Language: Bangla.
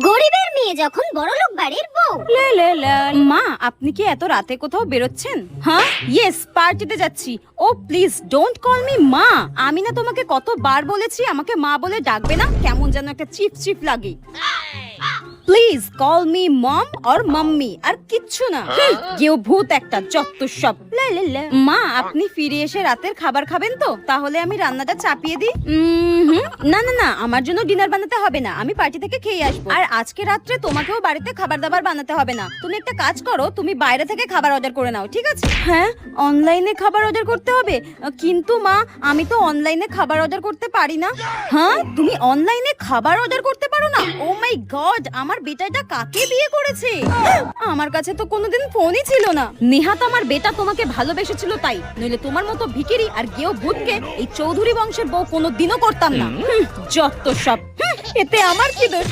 গরিবের মেয়ে যখন বড়লোক বাড়ির বউ। মা, আপনি কি এত রাতে কোথাও বেরোচ্ছেন? হ্যাঁ, ইয়েস, পার্টিতে যাচ্ছি। ও প্লিজ ডোন্ট কল মি মা। আমি না তোমাকে কতবার বলেছি আমাকে মা বলে ডাকবে না, কেমন যেন একটা চিপ চিপ লাগে। Please call me mom or mummy, আর কিচ্ছু না। কেউ ভূত একটা, যত সব। মা, আপনি ফিরে এসে রাতের খাবার খাবেন তো? তাহলে আমি রান্নাটা চাপিয়ে দিই। না না না, আমার জন্য ডিনার বানাতে হবে না, আমি পার্টি থেকে খেয়ে আসবো। আর আজকে রাত্রে তোমাকেও বাড়িতে খাবার দাবার বানাতে হবে না। তুমি একটা কাজ করো, তুমি বাইরে থেকে খাবার অর্ডার করে নাও, ঠিক আছে? হ্যাঁ, অনলাইনে খাবার অর্ডার করতে হবে? কিন্তু মা, আমি তো অনলাইনে খাবার অর্ডার করতে পারি না। হ্যাঁ, তুমি অনলাইনে খাবার অর্ডার করতে পারো না? ও মাই গড, আমার বেটাটা কাকে বিয়ে করেছে? আমার কাছে তো কোনোদিন ফোনই ছিল না। নেহাত আমার বেটা তোমাকে ভালোবেসেছিল তাই, নইলে তোমার মতো ভিখিরি আর গেও ভূতকে এই চৌধুরী বংশের বউ কোনোদিনও করতাম না। যত সব। এতে আমার কি দোষ?